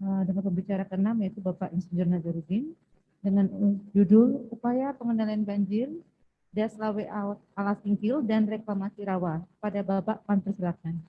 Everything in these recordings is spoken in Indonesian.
dengan pembicara ke-6 yaitu Bapak Insinyur Nazarudin dengan judul Upaya Pengendalian Banjir Das Lawe Alas Singkil dan Reklamasi Rawa. Pada Bapak, persilakan.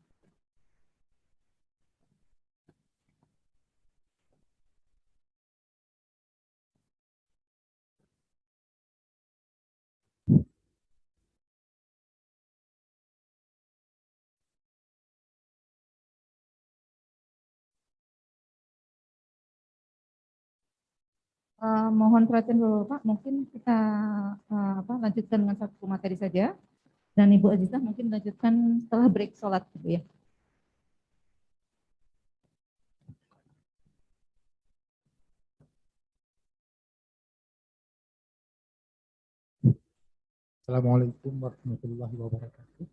Mohon perhatian Bapak, mungkin kita lanjutkan dengan satu materi saja. Dan Ibu Azizah mungkin lanjutkan setelah break sholat gitu ya. Assalamualaikum warahmatullahi wabarakatuh.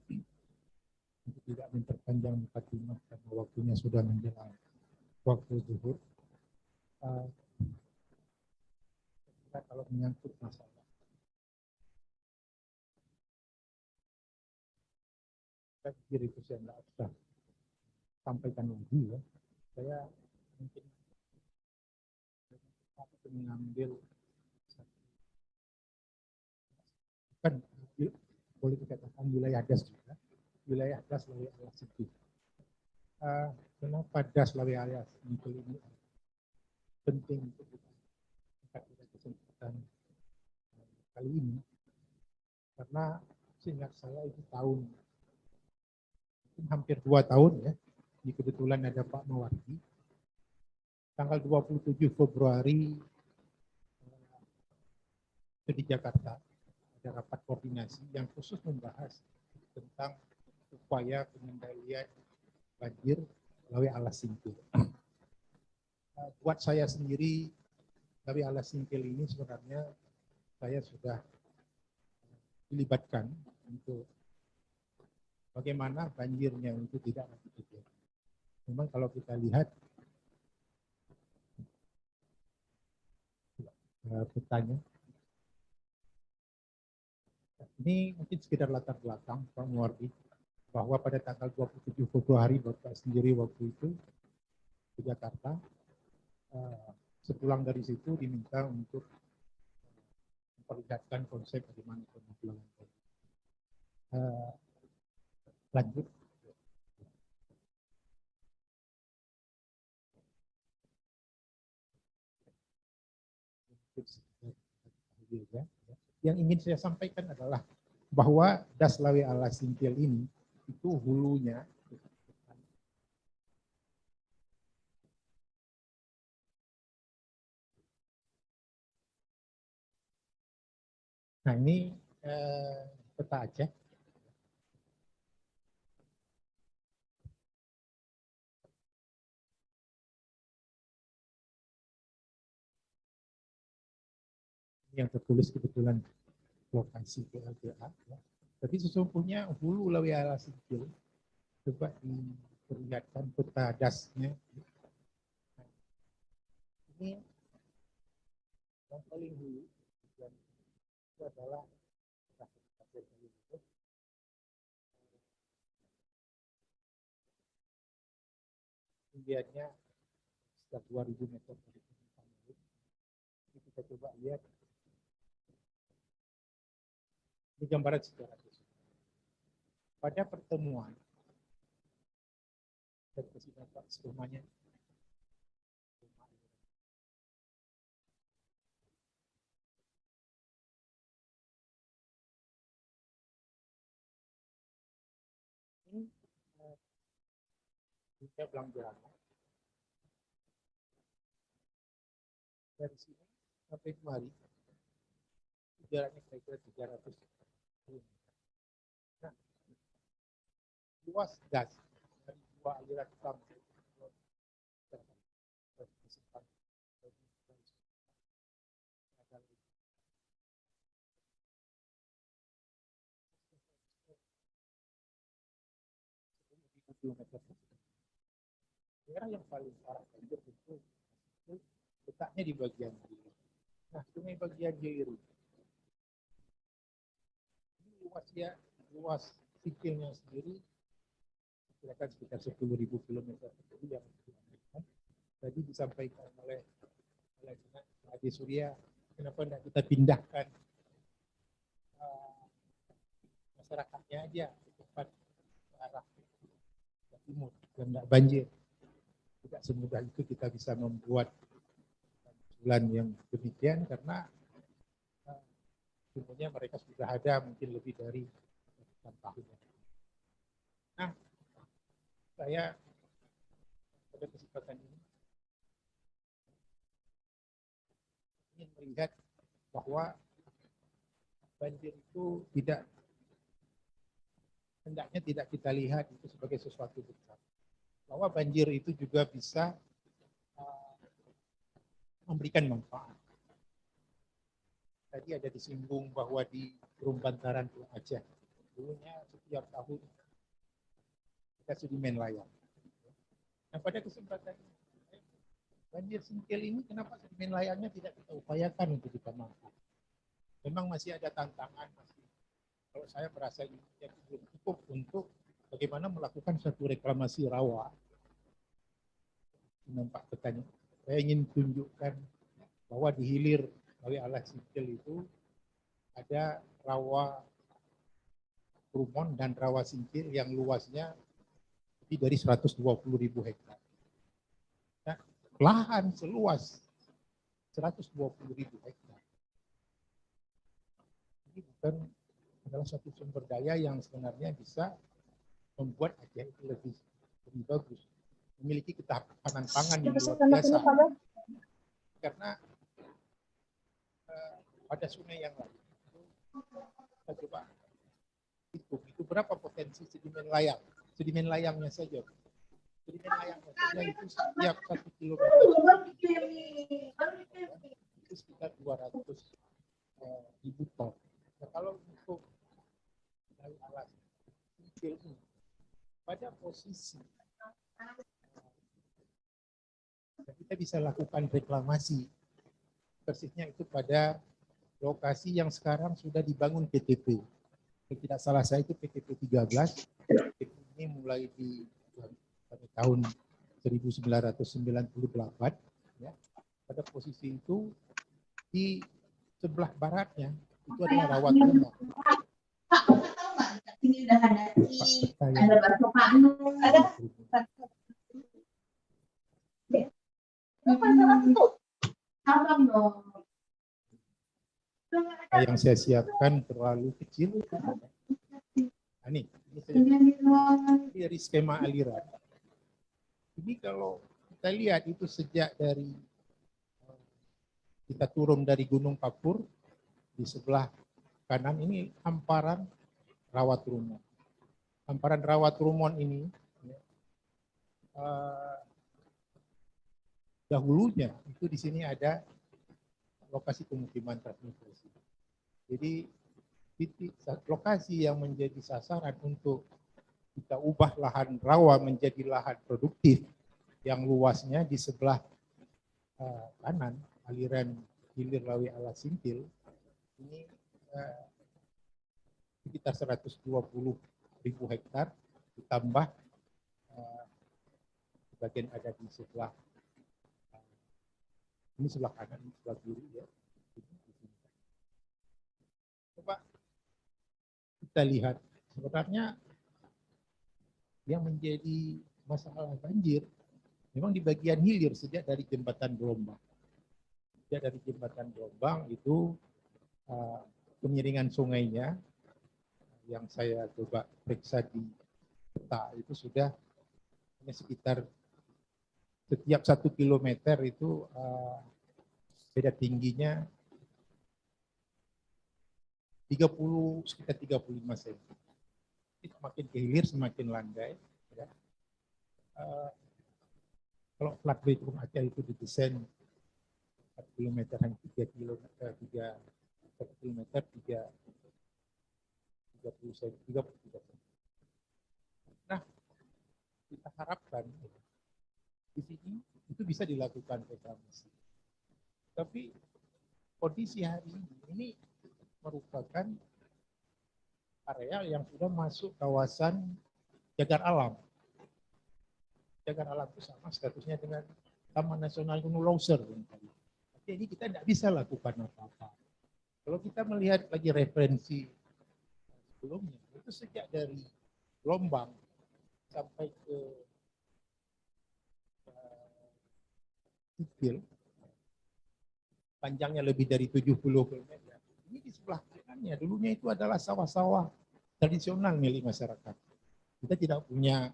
Untuk tidak memperpanjang mukadimah karena waktunya sudah menjelang waktu zuhur. Kalau menyangkut masalah banjir itu saya nggak usah sampaikan lagi ya. Saya mungkin mengambil kan boleh dikatakan wilayah das juga, wilayah das Lawe Alas Singkil. Kenapa das Lawe Alas Singkil ini penting untuk kita pada kesempatan kali ini? Karena seingat saya itu tahun hampir 2 tahun ya, ini kebetulan ada Pak Mawardi, tanggal 27 Februari di Jakarta ada rapat koordinasi yang khusus membahas tentang upaya pengendalian banjir Lawe Alas Singkil. Buat saya sendiri, Lawe Alas Singkil ini sebenarnya saya sudah dilibatkan untuk bagaimana banjirnya itu tidak lagi terjadi. Memang kalau kita lihat petanya, ini mungkin sekedar latar belakang Pak Muwardi, bahwa pada tanggal 27 Februari Bapak sendiri waktu itu di Jakarta, sepulang dari situ diminta untuk memperlihatkan konsep bagaimana penanggulangan banjir. Lanjut. Yang ingin saya sampaikan adalah bahwa das Lawe Alas Singkil ini itu hulunya nah ini peta Aceh. Yang tertulis kebetulan lokasi PLTA. Ya. Tapi sesungguhnya hulu Lawe Alas Singkil, coba diperlihatkan peta dasnya. Ini yang paling hulu dan itu adalah ketinggiannya sekitar 2000 meter. Ini kita coba lihat ini gambaran secara khusus. Pada pertemuan dan kesempatan semuanya ini dunia belanjaan dari sini sampai kemari jaraknya kira-kira 300 km. Nah, luas gas dari dua aliran utama daerah yang paling parah banjir itu letaknya di bagian kiri. Nah, sungai bagian kiri ini luas Singkilnya sendiri kira-kira sekitar 10.000 km yang tadi disampaikan oleh Adi Surya, kenapa tidak kita pindahkan masyarakatnya aja ke tempat ke arah ke timur yang tidak banjir. Tidak semudah itu kita bisa membuat usulan yang demikian karena sebenarnya mereka sudah ada mungkin lebih dari 6 tahun. Nah, saya pada kesempatan ini ingin melihat bahwa banjir itu hendaknya tidak kita lihat itu sebagai sesuatu besar. Bahwa banjir itu juga bisa memberikan manfaat. Tadi ada disinggung bahwa di Rum Bantaran Aceh, dulunya setiap tahun kita sedimen layang. Nah pada kesempatan ini, banjir Singkil ini kenapa sedimen layangnya tidak kita upayakan untuk kita mampu? Memang masih ada tantangan, kalau saya merasa ini belum cukup untuk bagaimana melakukan satu reklamasi rawa. Nampak petani. Saya ingin tunjukkan bahwa di hilir Lawe Alas Singkil itu ada rawa Trumon dan rawa Singkil yang luasnya lebih dari 120.000 hektar. Nah, lahan seluas 120.000 hektar. Ini bukan adalah satu sumber daya yang sebenarnya bisa membuat Aceh itu lebih bagus. Memiliki ketahanan pangan yang luar biasa. Karena pada sungai yang lain, kita coba itu berapa potensi sedimen layang. Sedimen layangnya saja. Sedimen layangnya saja itu setiap 1 kilometer itu sekitar 200.000 ton. Nah, kalau untuk Lawe Alas Singkil ini pada posisi kita bisa lakukan reklamasi persisnya itu pada lokasi yang sekarang sudah dibangun PTP. Kalau tidak salah saya itu PTP 13. PTP ini mulai pada tahun 1998. Ya. Pada posisi itu di sebelah baratnya itu adalah rawa Trumon. Ini udah ada bakso Pak ada. Abang dong. Yang saya siapkan terlalu kecil. Nah, ini dari skema aliran. Ini kalau kita lihat itu sejak dari kita turun dari Gunung Kapur di sebelah kanan ini hamparan rawa Trumon. Hamparan rawa Trumon ini dahulunya itu di sini ada lokasi pemukiman transmigrasi. Jadi titik lokasi yang menjadi sasaran untuk kita ubah lahan rawa menjadi lahan produktif yang luasnya di sebelah kanan aliran hilir Lawe Alas Singkil ini sekitar 120.000 hektar ditambah bagian ada di sebelah ini sebelah kanan, ini sebelah kiri ya. Coba kita lihat sebenarnya yang menjadi masalah banjir memang di bagian hilir sejak dari jembatan Gelombang. Sejak dari jembatan Gelombang itu pemiringan sungainya yang saya coba periksa di peta itu sudah sekitar setiap 1 kilometer itu beda tingginya sekitar 35 cm. Semakin ke hilir semakin landai. Ya. Kalau flatbed rumah Aceh itu didesain 4 km hanya 3 km 1 km 30 cm. Nah, kita harapkan di sini itu bisa dilakukan reklamasi. Tapi kondisi hari ini merupakan area yang sudah masuk kawasan cagar alam. Cagar alam itu sama statusnya dengan Taman Nasional Gunung Leuser. Jadi kita tidak bisa lakukan apa-apa. Kalau kita melihat lagi referensi sebelumnya, itu sejak dari Lombang sampai ke Sipil, panjangnya lebih dari 70 km. Ini di sebelah kanannya, dulunya itu adalah sawah-sawah tradisional milik masyarakat. Saya tidak punya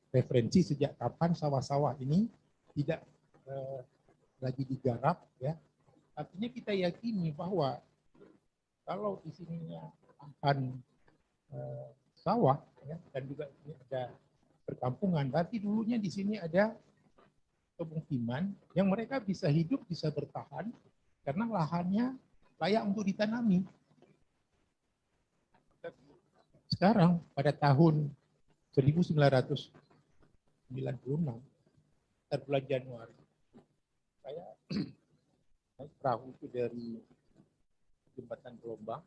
referensi sejak kapan sawah-sawah ini tidak lagi digarap, ya. Artinya kita yakini bahwa kalau di sininya akan sawah, ya, dan juga ini ada perkampungan, berarti dulunya di sini ada pemukiman yang mereka bisa hidup, bisa bertahan karena lahannya layak untuk ditanami. Sekarang pada tahun 1996, bulan Januari, saya naik perahu itu dari jembatan Gelombang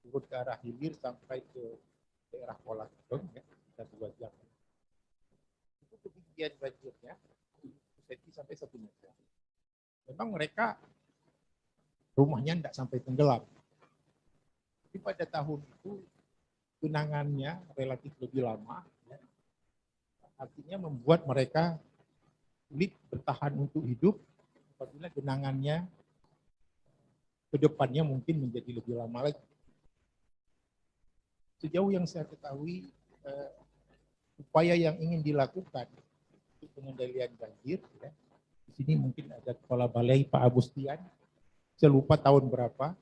turun ke arah hilir sampai ke daerah Kolak, ya, dan 2 jam. Itu ketinggian banjirnya sampai 1 meter. Memang mereka rumahnya tidak sampai tenggelam. Tapi pada tahun itu genangannya relatif lebih lama, ya. Artinya membuat mereka sulit bertahan untuk hidup apabila genangannya ke depannya mungkin menjadi lebih lama lagi. Sejauh yang saya ketahui, upaya yang ingin dilakukan untuk pengendalian banjir, ya, di sini mungkin ada Kepala Balai Pak Agustian, saya lupa tahun berapa,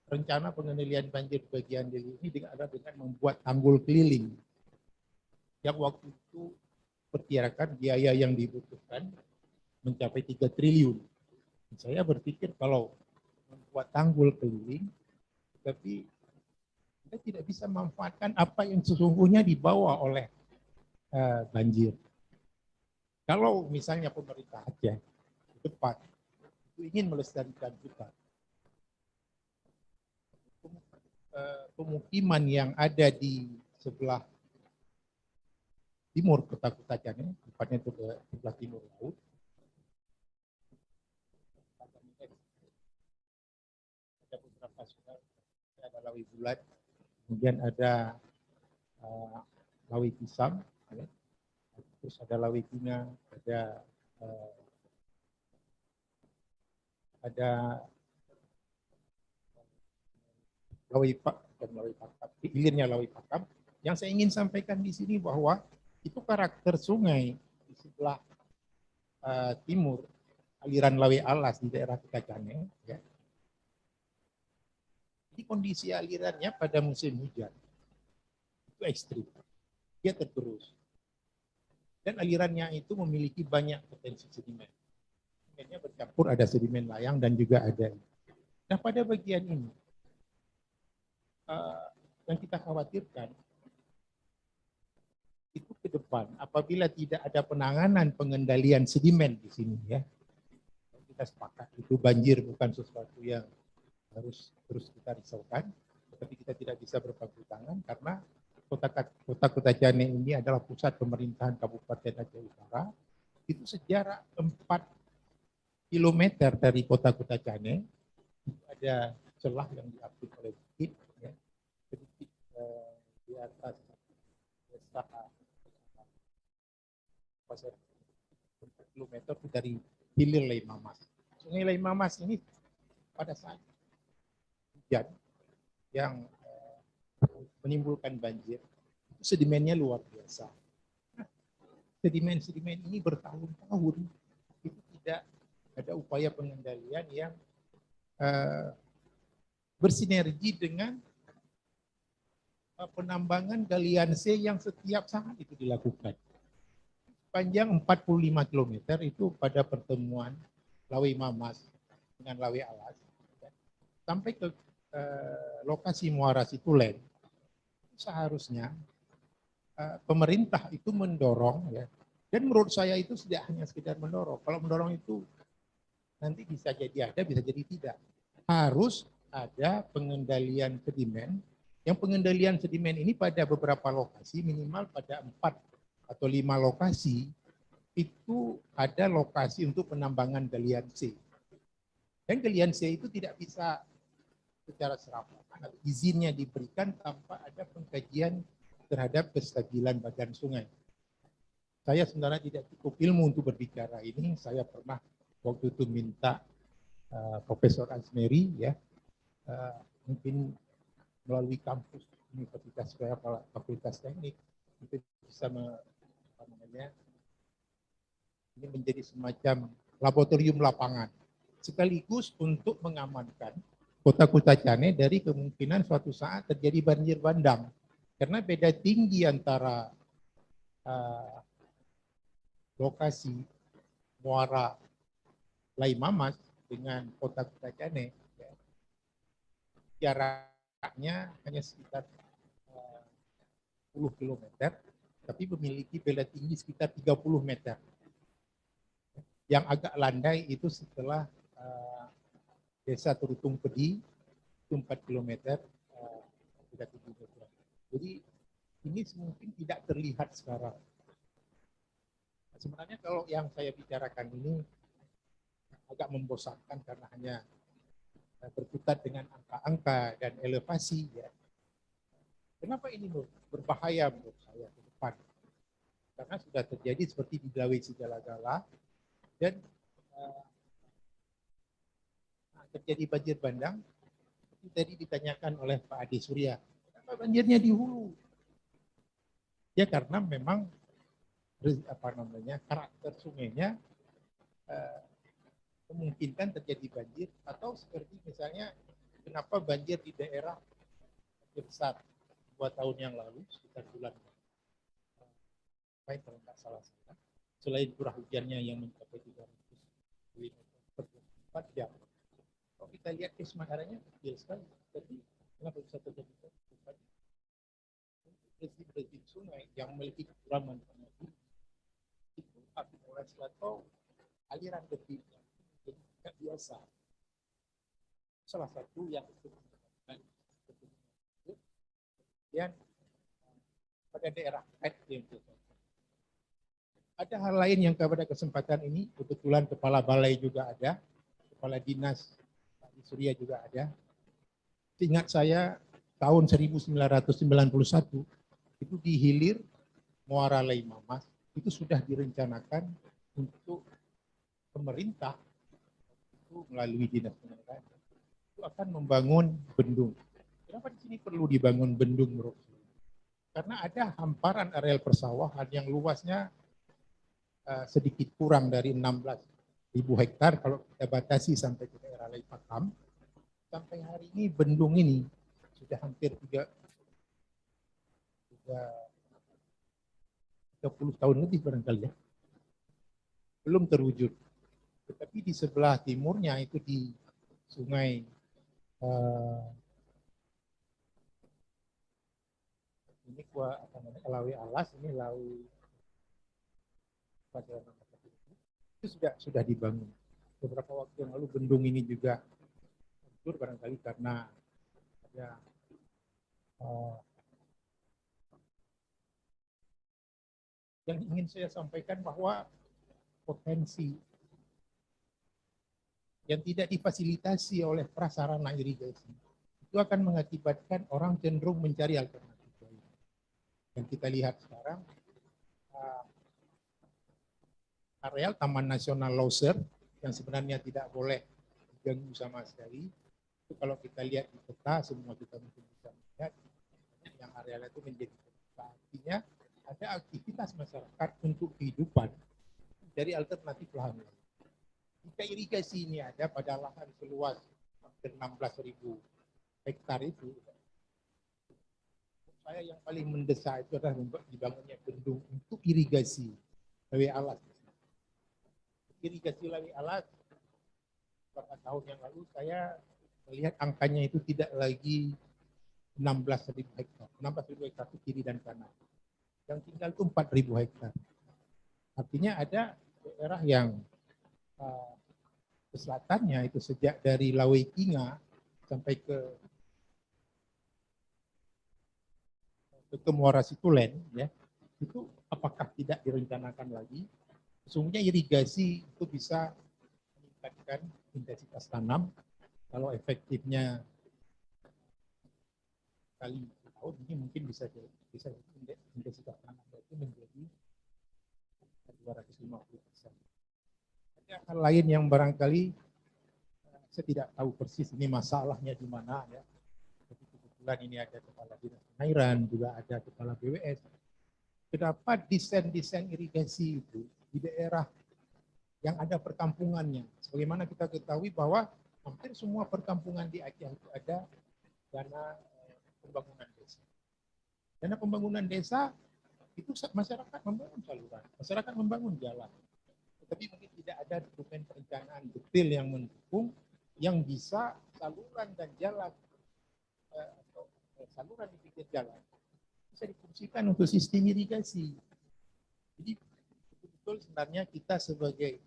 rencana pengendalian banjir bagian Deli ini adalah dengan membuat tanggul keliling. Yang waktu itu perkirakan biaya yang dibutuhkan mencapai 3 triliun. Saya berpikir kalau membuat tanggul keliling, tapi kita tidak bisa memanfaatkan apa yang sesungguhnya dibawa oleh banjir. Kalau misalnya pemerintah Aceh depan itu ingin melestarikan hutan, pemukiman yang ada di sebelah timur kota Kutacane, tepatnya itu ke sebelah timur laut, ada beberapa sungai, ada Lawi Bulat, kemudian ada Lawi Pisang, ya. Terus ada Lawi Kina, ada Lawi Pak dan Lawi Pakam, hilirnya Lawi Pakam. Yang saya ingin sampaikan di sini bahwa itu karakter sungai di sebelah timur aliran Lawi Alas di daerah Kutacane, ya. Jadi kondisi alirannya pada musim hujan itu ekstrim, dia tergerus. Dan alirannya itu memiliki banyak potensi sedimen. Sedimennya bercampur, ada sedimen layang dan juga ada. Nah, pada bagian ini yang kita khawatirkan itu ke depan apabila tidak ada penanganan pengendalian sedimen di sini, ya. Kita sepakat itu banjir bukan sesuatu yang harus terus kita risaukan, tetapi kita tidak bisa berpangku tangan karena kota Kutacane ini adalah pusat pemerintahan Kabupaten Aceh Utara. Itu sejarak 4 kilometer dari kota Kutacane ada celah yang diapit oleh bukit, ya. Sedikit di atas desa 4 kilometer dari hilir Lei Mamas. Sungai Lei Mamas ini pada saat hujan yang menimbulkan banjir, sedimennya luar biasa. Sedimen-sedimen ini bertahun-tahun itu tidak ada upaya pengendalian yang bersinergi dengan penambangan galian C yang setiap saat itu dilakukan. Panjang 45 km itu pada pertemuan Lawi Mamas dengan Lawi Alas, sampai ke lokasi Muara Situlen. Seharusnya pemerintah itu mendorong, ya, dan menurut saya itu tidak hanya sekedar mendorong. Kalau mendorong itu nanti bisa jadi ada, bisa jadi tidak. Harus ada pengendalian sedimen. Yang pengendalian sedimen ini pada beberapa lokasi minimal pada 4 atau 5 lokasi itu ada lokasi untuk penambangan galian C. Dan galian C itu tidak bisa secara serampangan, izinnya diberikan tanpa ada pengkajian terhadap kestabilan badan sungai. Saya sebenarnya tidak cukup ilmu untuk berbicara ini. Saya pernah waktu itu minta Profesor Azmeri ya, mungkin melalui kampus Universitas Fakultas Teknik itu bisa ini menjadi semacam laboratorium lapangan sekaligus untuk mengamankan Kota Kucacane dari kemungkinan suatu saat terjadi banjir bandang karena beda tinggi antara lokasi muara Lai Mamas dengan Kota Kucacane ya, jaraknya hanya sekitar 10 km tapi memiliki beda tinggi sekitar 30 meter. Yang agak landai itu setelah Desa Terutung Pedi itu 4 km tidak 7 meter. Jadi ini mungkin tidak terlihat sekarang. Sebenarnya kalau yang saya bicarakan ini agak membosankan karena hanya berkutat dengan angka-angka dan elevasi ya. Kenapa ini berbahaya menurut saya ke depan? Karena sudah terjadi seperti di Dawei Sigala-Gala dan terjadi banjir bandang. Seperti tadi ditanyakan oleh Pak Adi Surya, kenapa banjirnya di hulu? Ya karena memang karakter sungainya memungkinkan terjadi banjir atau seperti misalnya kenapa banjir di daerah besar 2 tahun yang lalu sekitar bulan Mai kalau nggak salah selain curah hujannya yang mencapai 300 mm per 4 jam. Kalau kita lihat kesemangatannya kecil sekali, jadi kenapa bisa terjadi? Rezim sungai yang memiliki kekurangan itu akumulasi atau aliran debitnya tidak biasa. Salah satu yang kemudian pada daerah ada hal lain yang pada kesempatan ini kebetulan kepala balai juga ada, kepala dinas Pak Surya juga ada. Ingat saya tahun 1991 itu di hilir Muara Lai Mamas itu sudah direncanakan untuk pemerintah itu melalui dinas pendidikan itu akan membangun bendung. Kenapa di sini perlu dibangun bendung menurut saya? Karena ada hamparan areal persawahan yang luasnya sedikit kurang dari 16.000 hektar kalau kita batasi sampai ke daerah Lai Pakam. Sampai hari ini bendung ini sudah hampir 30 tahun lebih barangkali ya. Belum terwujud. Tetapi di sebelah timurnya itu di sungai ini Lawe Alas, ini Lawe itu sudah dibangun. Beberapa waktu yang lalu bendung ini juga hancur barangkali karena ada yang ingin saya sampaikan bahwa potensi yang tidak difasilitasi oleh prasarana irigasi itu akan mengakibatkan orang cenderung mencari alternatif lain. Yang kita lihat sekarang areal Taman Nasional Leuser yang sebenarnya tidak boleh diganggu sama sekali. Itu kalau kita lihat di peta semua kita mungkin bisa melihat yang arealnya itu menjadi terbuka. Artinya ada aktivitas masyarakat untuk kehidupan dari alternatif lahan. Jika irigasi ini ada pada lahan seluas hampir 16.000 hektar itu, saya yang paling mendesak itu adalah dibangunnya bendung untuk irigasi Lawe Alas. Irigasi Lawe Alas beberapa tahun yang lalu saya melihat angkanya itu tidak lagi 16.000 hektar. 16.000 hektar itu kiri dan kanan. Yang tinggal itu 4.000 hektar. Artinya ada daerah yang ke selatannya itu sejak dari Lawe Kinga sampai ke Muara Situlen ya, itu apakah tambahkan lagi, sesungguhnya irigasi itu bisa meningkatkan intensitas tanam. Kalau efektifnya kali tahun ini mungkin bisa intensitas tanam itu menjadi 250%. Ada hal lain yang barangkali saya tidak tahu persis ini masalahnya di mana ya. Tapi kebetulan ini ada kepala dinas pengairan, juga ada kepala BWS. Kenapa desain irigasi itu di daerah yang ada perkampungannya? Sebagaimana kita ketahui bahwa hampir semua perkampungan di Aceh itu ada dana pembangunan desa. Dana pembangunan desa itu masyarakat membangun saluran, masyarakat membangun jalan. Tetapi mungkin tidak ada dokumen perencanaan detail yang mendukung yang bisa saluran dan jalan atau saluran di pinggir jalan bisa difungsikan untuk sistem irigasi. Jadi betul-betul sebenarnya kita sebagai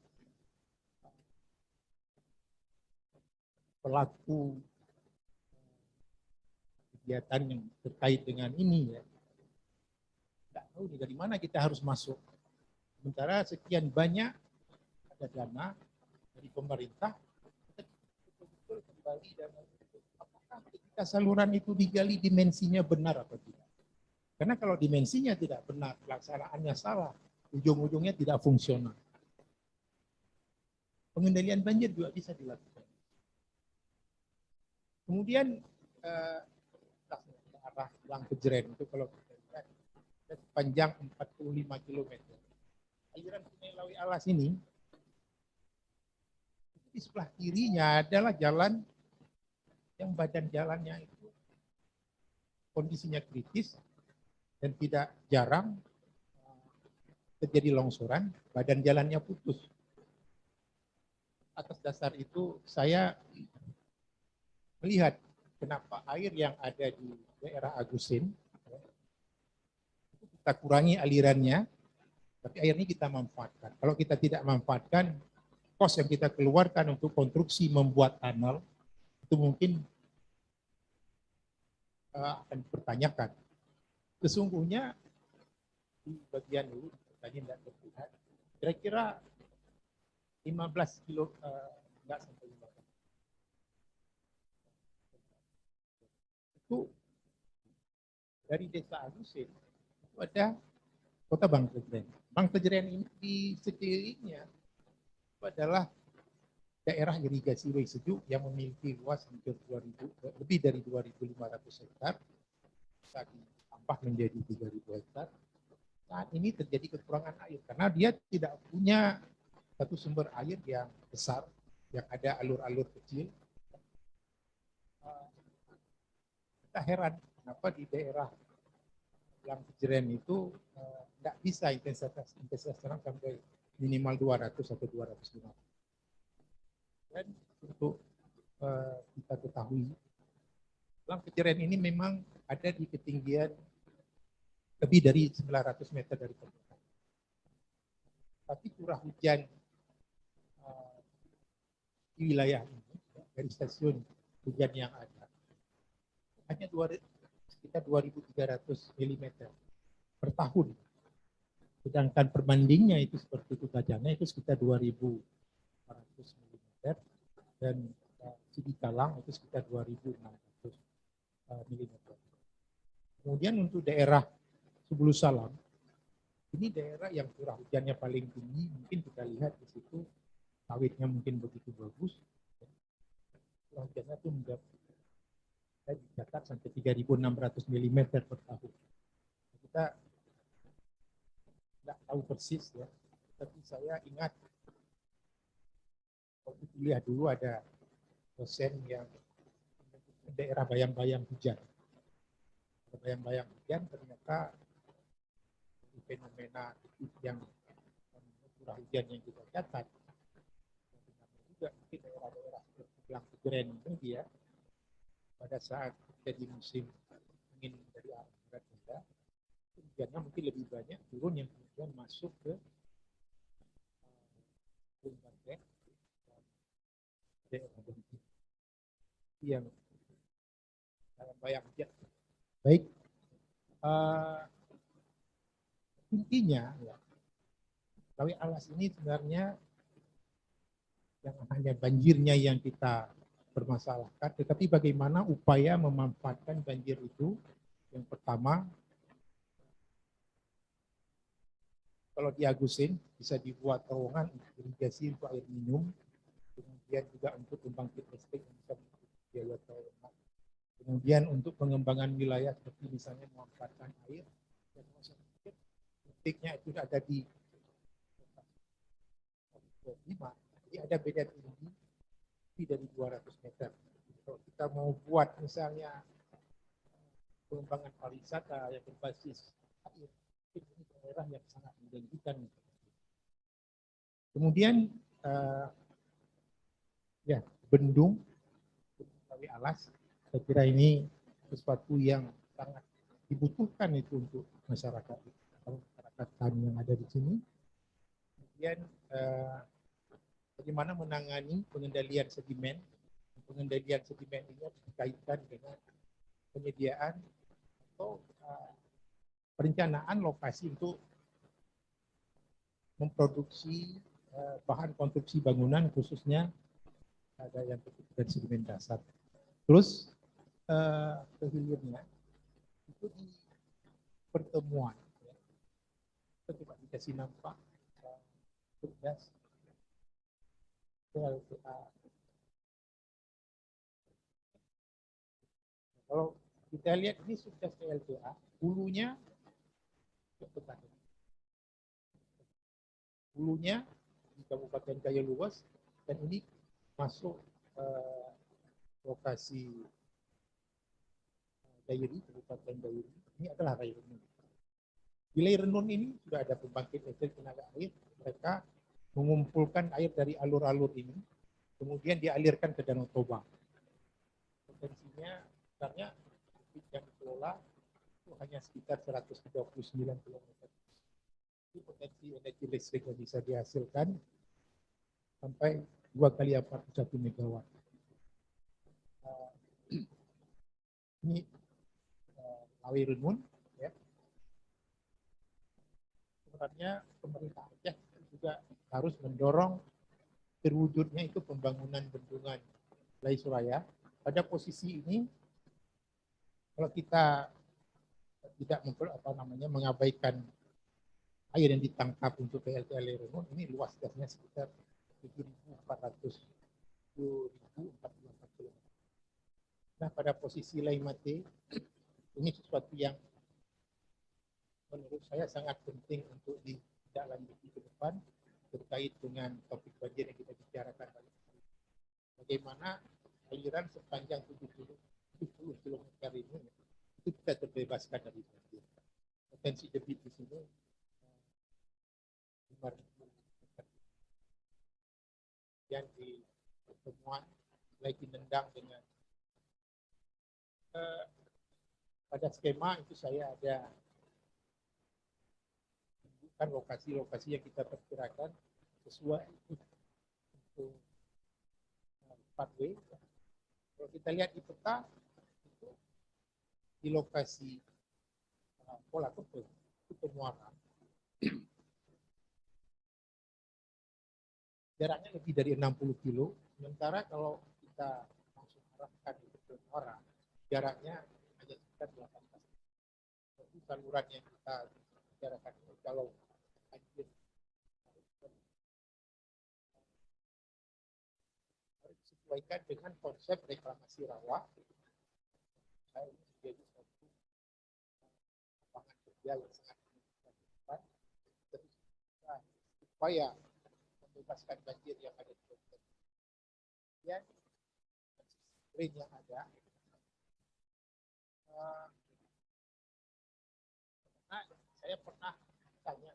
pelaku kegiatan yang terkait dengan ini ya, tidak tahu dari mana kita harus masuk. Sementara sekian banyak ada dana dari pemerintah, betul-betul kembali dana itu. Apakah ketika saluran itu digali dimensinya benar atau tidak? Karena kalau dimensinya tidak benar, pelaksanaannya salah, ujung-ujungnya tidak fungsional. Pengendalian banjir juga bisa dilakukan. Kemudian arah Lang Kejeren itu kalau kita lihat sepanjang 45 km. Aliran Sungai Lawi Alas ini di sebelah kirinya adalah jalan yang badan jalannya itu kondisinya kritis dan tidak jarang terjadi longsoran, badan jalannya putus. Atas dasar itu saya melihat kenapa air yang ada di daerah Agusin kita kurangi alirannya, tapi air ini kita manfaatkan. Kalau kita tidak manfaatkan, kos yang kita keluarkan untuk konstruksi membuat tunnel itu mungkin akan dipertanyakan. Sesungguhnya di bagian dulu tadi tidak terlihat, kira-kira 15 kilo, enggak sampai 15. Itu dari desa Agusin itu ada kota Bangkejeren. Bangkejeren ini di sekelilingnya itu adalah daerah irigasi Wei Sejuk yang memiliki luas hampir 2000, lebih dari 2.500 hektar. Bisa ditambah menjadi 3.000 hektar. Saat ini terjadi kekurangan air karena dia tidak punya satu sumber air yang besar, yang ada alur-alur kecil. Kita heran kenapa di daerah Lang Kejeren itu tidak bisa intensitas tanam sampai minimal 200 atau 250. Dan untuk kita ketahui, Lang Kejeren ini memang ada di ketinggian lebih dari 900 meter dari permukaan. Tapi curah hujan di wilayah ini dari stasiun hujan yang ada hanya sekitar 2.300 mm per tahun. Sedangkan perbandingnya itu seperti itu Bajana itu sekitar 2.400 mm dan Sidikalang itu sekitar 2.600 mm. Kemudian untuk daerah Subulu Salam, ini daerah yang curah hujannya paling tinggi, mungkin kita lihat di situ sawitnya mungkin begitu bagus. Curah hujannya itu dicatat sampai 3.600 mm per tahun. Kita tidak tahu persis ya, tapi saya ingat waktu kuliah dulu ada dosen yang daerah bayang-bayang hujan. Bayang-bayang hujan ternyata fenomena yang curah hujan yang kita catat juga mungkin daerah-daerah seperti Lang Kejeren ini dia pada saat jadi musim angin dari arah barat juga hujannya mungkin lebih banyak turun yang kemudian masuk ke daerah yang dalam bayang hujan. Baik, intinya ya, Lawe alas ini sebenarnya yang hanya banjirnya yang kita permasalahkan, tetapi bagaimana upaya memanfaatkan banjir itu. Yang pertama, kalau di Agusin bisa dibuat terowongan untuk irigasi untuk air minum, kemudian juga untuk pembangkit listrik yang bisa biaya terowongan. Kemudian untuk pengembangan wilayah seperti misalnya memanfaatkan air, dan titiknya itu ada di 5, jadi ada beda tinggi lebih dari 200 meter. Kalau kita mau buat misalnya pengembangan pariwisata yang berbasis air, ini daerah yang sangat menjanjikan. Kemudian ya bendung Lawe Alas, saya kira ini sesuatu yang sangat dibutuhkan itu untuk masyarakat kami yang ada di sini. Kemudian bagaimana menangani pengendalian sedimen. Pengendalian sedimen ini harus dikaitkan dengan penyediaan atau perencanaan lokasi untuk memproduksi bahan konstruksi bangunan, khususnya ada yang dari sedimen dasar. Terus kehilirnya itu di pertemuan, ya. Kita coba dikasih nampak tugas PLTA. Kalau kita lihat ini sukses PLTA, hulunya petani. Hulunya di Kabupaten Jaya Luas, dan ini masuk lokasi Dairi, Kabupaten Dairi. Ini adalah Rai Renun. Di Rai Renun ini sudah ada pembangkit listrik tenaga air. Mereka mengumpulkan air dari alur-alur ini, kemudian dialirkan ke Danau Toba. Potensinya sebenarnya yang dikelola itu hanya sekitar 139 km. Itu potensi energi listrik yang bisa dihasilkan sampai 2 kali 41 megawatt. Ini Lawe Renun, ya. Sebenarnya pemerintah Aceh juga harus mendorong terwujudnya itu pembangunan bendungan Lai Suraya. Pada posisi ini, kalau kita tidak mengabaikan air yang ditangkap untuk PLTA Lai Renun, ini luas gasnya sekitar 7.400 km. Nah, pada posisi Lai Mate, ini sesuatu yang menurut saya sangat penting untuk ditindaklanjuti ke depan terkait dengan topik banjir yang kita bicarakan. Bagaimana aliran sepanjang 70 km ini itu kita terbebaskan dari banjir. Potensi debit di sini 5.000 meter. Yang di pertemuan lagi nendang dengan pada skema itu saya ada menunjukkan lokasi-lokasi yang kita perkirakan sesuai untuk pathway. Kalau kita lihat di peta itu di lokasi pola kepul itu pemuara jaraknya lebih dari 60 kilo, sementara kalau kita langsung arahkan ke pemuara jaraknya hanya sekitar 18 kilo. Jadi saluran yang kita bicarakan itu kalau banjir harus disesuaikan dengan konsep reklamasi rawa. Saya ini menjadi suatu lapangan kerja yang sangat menentukan. Terus supaya membebaskan banjir yang ada di Kabupaten. Kemudian drain yang ada. Nah, saya pernah tanya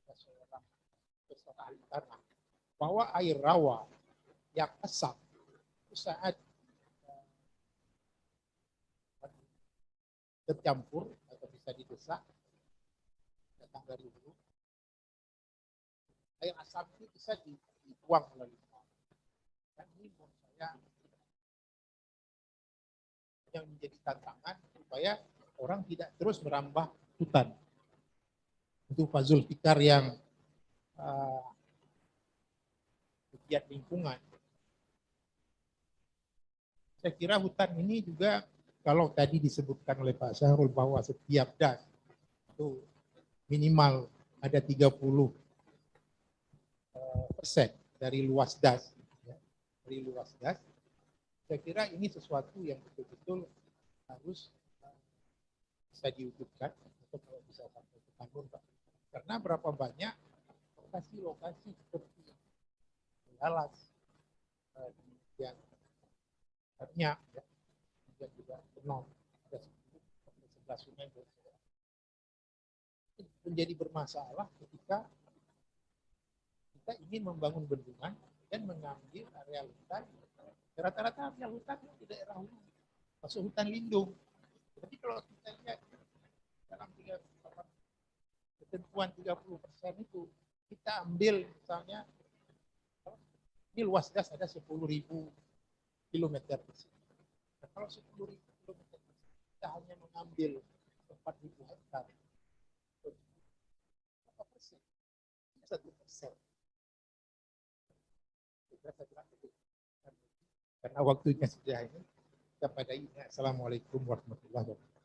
ke seorang ahli tanah bahwa air rawa yang asam saat tercampur atau bisa didesak datang dari hulu, air asam ini bisa dibuang melalui tanah. Dan ini menurut saya yang menjadi tantangan supaya orang tidak terus merambah hutan. Itu Pak Zulfikar yang pegiat lingkungan. Saya kira hutan ini juga kalau tadi disebutkan oleh Pak Syahrul bahwa setiap das itu minimal ada 30% dari luas das, ya, dari luas das. Saya kira ini sesuatu yang betul-betul harus bisa diwujudkan atau kalau bisa sampai ke kanun, Pak. Karena berapa banyak lokasi-lokasi seperti Alas, yang banyak, ya, dan juga Benon, ada 11 sungai menjadi bermasalah ketika kita ingin membangun bendungan dan mengambil area hutan. Rata-rata area hutan di daerah hulu masuk hutan lindung. Tapi kalau kita lihat dalam ketentuan 30% itu, kita ambil misalnya ini luas das ada 10.000 kilometer persegi. Nah, kalau 10.000 kilometer persegi kita hanya mengambil 4.000 hektar. Berapa persen? 1%. Karena waktunya sudah ini. Kita pada ini. Assalamualaikum warahmatullahi wabarakatuh.